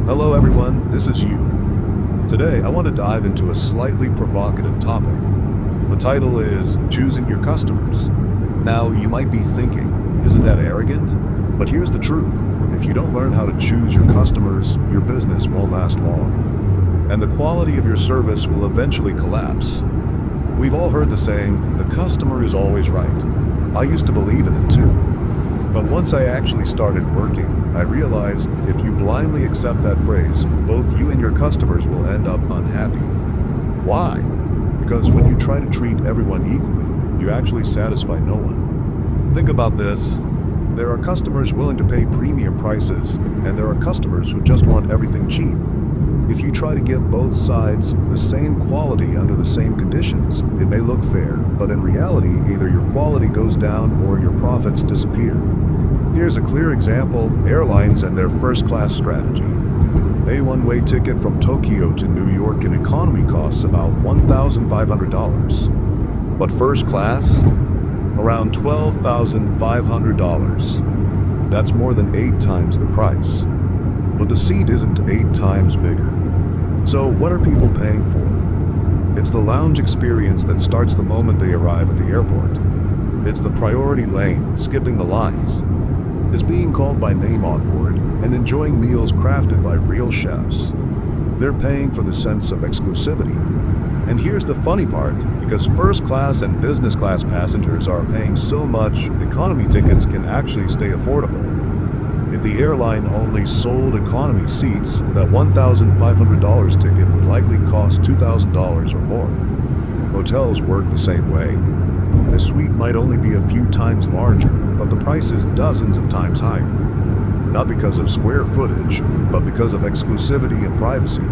Hello everyone, this is you. Today I want to dive into a slightly provocative topic. The title is Choosing Your Customers. Now you might be thinking, isn't that arrogant? But here's the truth. If you don't learn how to choose your customers, your business won't last long. And the quality of your service will eventually collapse. We've all heard the saying, the customer is always right. I used to believe in it too. But once I actually started working, I realized if you blindly accept that phrase, both you and your customers will end up unhappy. Why? Because when you try to treat everyone equally, you actually satisfy no one. Think about this. There are customers willing to pay premium prices, and there are customers who just want everything cheap. If you try to give both sides the same quality under the same conditions, it may look fair, but in reality, either your quality goes down or your profits disappear. Here's a clear example: airlines and their first-class strategy. A one-way ticket from Tokyo to New York in economy costs about $1,500. But first class? Around $12,500. That's more than 8 times the price. But the seat isn't 8 times bigger. So what are people paying for? It's the lounge experience that starts the moment they arrive at the airport. It's the priority lane, skipping the lines. It's being called by name on board and enjoying meals crafted by real chefs. They're paying for the sense of exclusivity. And here's the funny part, because first class and business class passengers are paying so much, economy tickets can actually stay affordable. If the airline only sold economy seats, that $1,500 ticket would likely cost $2,000 or more. Hotels work the same way. A suite might only be a few times larger, but the price is dozens of times higher. Not because of square footage, but because of exclusivity and privacy.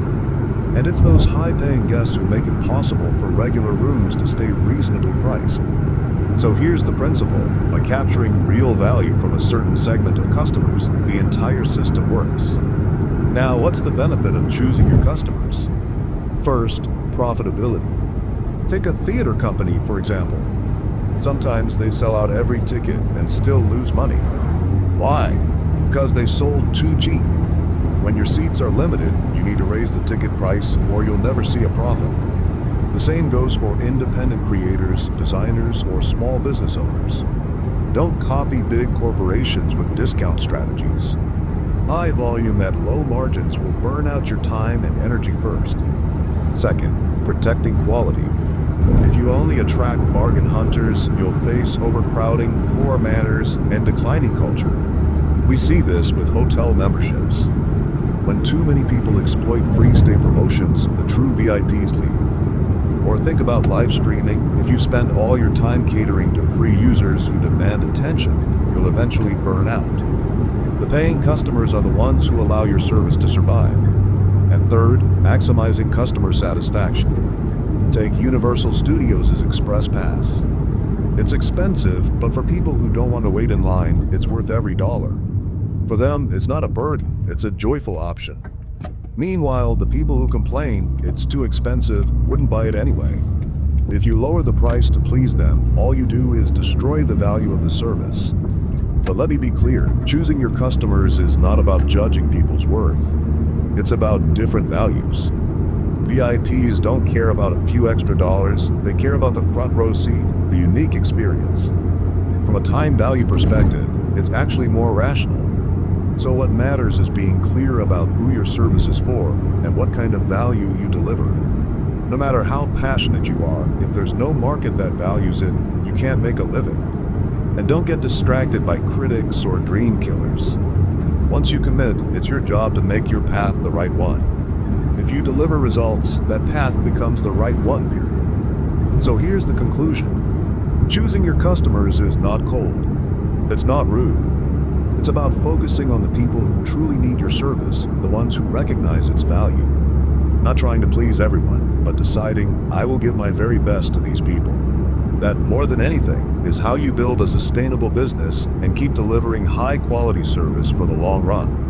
And it's those high-paying guests who make it possible for regular rooms to stay reasonably priced. So here's the principle. By capturing real value from a certain segment of customers, the entire system works. Now, what's the benefit of choosing your customers? First, profitability. Take a theater company, for example. Sometimes they sell out every ticket and still lose money. Why? Because they sold too cheap. When your seats are limited, you need to raise the ticket price or you'll never see a profit. The same goes for independent creators, designers, or small business owners. Don't copy big corporations with discount strategies. High volume at low margins will burn out your time and energy first. Second, protecting quality. If you only attract bargain hunters, you'll face overcrowding, poor manners, and declining culture. We see this with hotel memberships. When too many people exploit free stay promotions, the true VIPs leave. Or think about live streaming. If you spend all your time catering to free users who demand attention, you'll eventually burn out. The paying customers are the ones who allow your service to survive. And third, maximizing customer satisfaction. Take Universal Studios' Express Pass. It's expensive, but for people who don't want to wait in line, it's worth every dollar. For them, it's not a burden, it's a joyful option. Meanwhile, the people who complain it's too expensive wouldn't buy it anyway. If you lower the price to please them, all you do is destroy the value of the service. But let me be clear, choosing your customers is not about judging people's worth. It's about different values. VIPs don't care about a few extra dollars, they care about the front row seat, the unique experience. From a time value perspective, it's actually more rational. So what matters is being clear about who your service is for and what kind of value you deliver. No matter how passionate you are, if there's no market that values it, you can't make a living. And don't get distracted by critics or dream killers. Once you commit, it's your job to make your path the right one. If you deliver results, that path becomes the right one, period. So here's the conclusion. Choosing your customers is not cold. It's not rude. It's about focusing on the people who truly need your service, the ones who recognize its value. Not trying to please everyone, but deciding, I will give my very best to these people. That, more than anything, is how you build a sustainable business and keep delivering high-quality service for the long run.